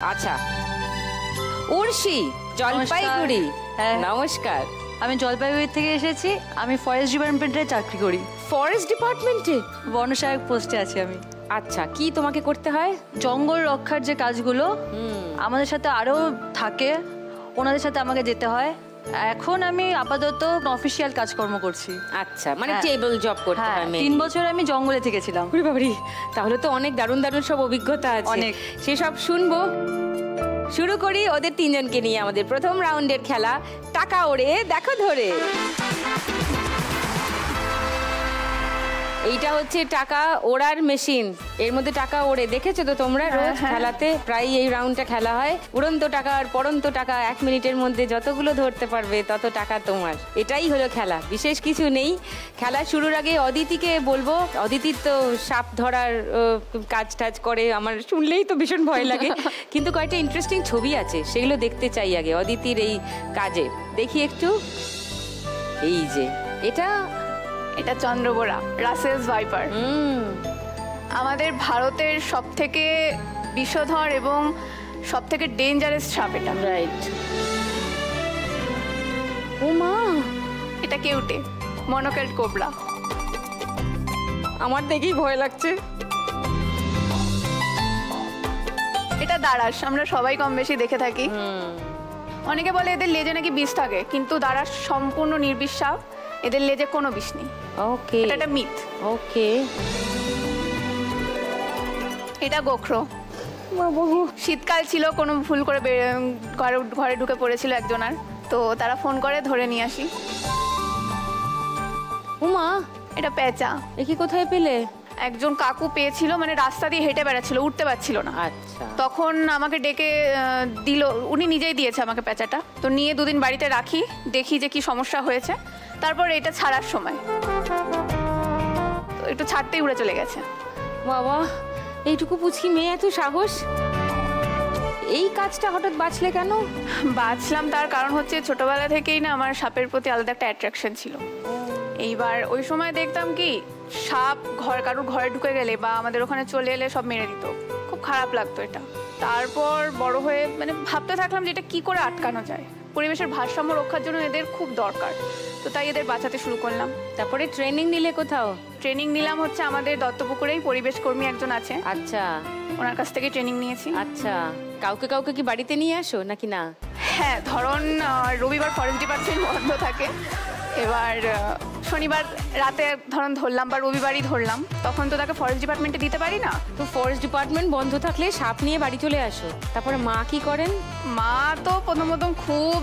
আচ্ছা, উর্ষি জলপাইগুড়ি। হ্যাঁ, নমস্কার। আমি জলপাইগুড়ি থেকে এসেছি। আমি ফরেস্ট ডিপার্টমেন্টে চাকরি করি। ফরেস্ট ডিপার্টমেন্টে বন সহায়ক পোস্টে আছি আমি। আচ্ছা, কি তোমাকে করতে হয়? জঙ্গল রক্ষার যে কাজগুলো আমাদের সাথে আরো থাকে, ওনাদের সাথে আমাকে যেতে হয়। এখন আমি আপাতত অফিসিয়াল কাজকর্ম করছি। আচ্ছা, মানে টেবল জব করতে হয়। 3 বছর আমি জঙ্গলে থেকেছিলাম। ওরে বাবারে, তাহলে তো অনেক দারুণ দারুণ সব অভিজ্ঞতা আছে। অনেক। সেসব শুনবো। শুরু করি ওদের তিনজনকে নিয়ে আমাদের প্রথম রাউন্ডের খেলা, টাকা ওড়ে দেখো ধরে। এইটা হচ্ছে টাকা ওড়ার মেশিন। এর মধ্যে টাকা ওড়ে দেখেছো তো তোমরা রোজ খেলাতে, প্রায় এই রাউন্ডটা খেলা হয়। উড়ন্ত টাকা আর পড়ন্ত টাকা 1 মিনিটের মধ্যে যতগুলো ধরতে পারবে তত টাকা তোমার। এটাই হলো খেলা, বিশেষ কিছু নেই। খেলা শুরুর আগে অদিতিকে বলবো, অদিতির তো সাপ ধরার কাজ টাজ করে, আমার শুনলেই তো ভীষণ ভয় লাগে। কিন্তু কয়েকটা ইন্টারেস্টিং ছবি আছে, সেগুলো দেখতে চাই আগে অদিতির এই কাজে। দেখি একটু। এই যে এটা চন্দ্রবোরা, রাসেলস ভাইপার। আমাদের ভারতের সবথেকে বিষধর এবং সবথেকে ডেঞ্জারাস সাপ এটা। রাইট। ও মা, এটা কেউটে, মনোকেট কোবরা। আমার দেখেই ভয় লাগছে। এটা দারাস, আমরা সবাই কম বেশি দেখে থাকি। অনেকে বলে এদের লেজে নাকি বিষ থাকে, কিন্তু দারাস সম্পূর্ণ নির্বিষ সাপ, এদের লেজে কোনো বিষ নেই। ওকে, এটা একটা মিথ। ওকে। এটা গোখরো। শীতকাল ছিল, কোনো ভুল করে ঘরে ঢুকে পড়েছিল একজনের, তো তারা ফোন করে ধরে নিয়ে আসি। উমা, এটা পেঁচা। এ কোথায় পেলে? একজন কাকু পেয়েছিল, মানে রাস্তা দিয়ে হেঁটে বেড়াচ্ছিল, উঠতে পারছিল না। আচ্ছা। তখন আমাকে ডেকে দিল, উনি নিজেই দিয়েছে আমাকে পেঁচাটা। তো নিয়ে 2 দিন বাড়িতে রাখি, দেখি যে কি সমস্যা হয়েছে। তারপর এটা ছাড়ার সময় তো একটু ছাড়তেই উড়ে চলে গেছে। বাবা, এইটুকু পুচকি মেয়ে, এত সাহস! এই কাজটা হঠাৎ বাঁচলে কেন? বাঁচলাম তার কারণ হচ্ছে ছোটবেলা থেকেই না আমার সাপের প্রতি আলাদা একটা অ্যাট্রাকশন ছিল। এইবার ওই সময় দেখতাম কি সাপ কারোর ঘরে ঢুকে গেলে বা আমাদের ওখানে চলে এলে সব মেরে দিত, খুব খারাপ লাগতো এটা। তারপর বড় হয়ে মানে ভাবতে থাকলাম যে এটা কি করে আটকানো যায়। পরিবেশের ভারসাম্য রক্ষার জন্য এদের খুব দরকার, তো তাই এদের বাঁচাতে শুরু করলাম। তারপরে ট্রেনিং নিলে কোথাও? ট্রেনিং নিলাম হচ্ছে আমাদের দত্তপুকুরেই পরিবেশ কর্মী একজন আছে। আচ্ছা, ওনার কাছ থেকে ট্রেনিং নিয়েছি। আচ্ছা, কাউকে কি বাড়িতে নিয়ে আসো নাকি না? হ্যাঁ, ধরুন রবিবার ফরেস্ট ডিপার্টমেন্ট বন্ধ থাকে, এবার শনিবার রাতে ধরলাম বা রবিবারই ধরলাম, তখন তো তাকে ফরেস্ট ডিপার্টমেন্টে দিতে পারি না। তো ফরেস্ট ডিপার্টমেন্ট বন্ধ থাকলে সাপ নিয়ে বাড়ি চলে আসো, তারপরে মা কি করেন? মা তো প্রথম খুব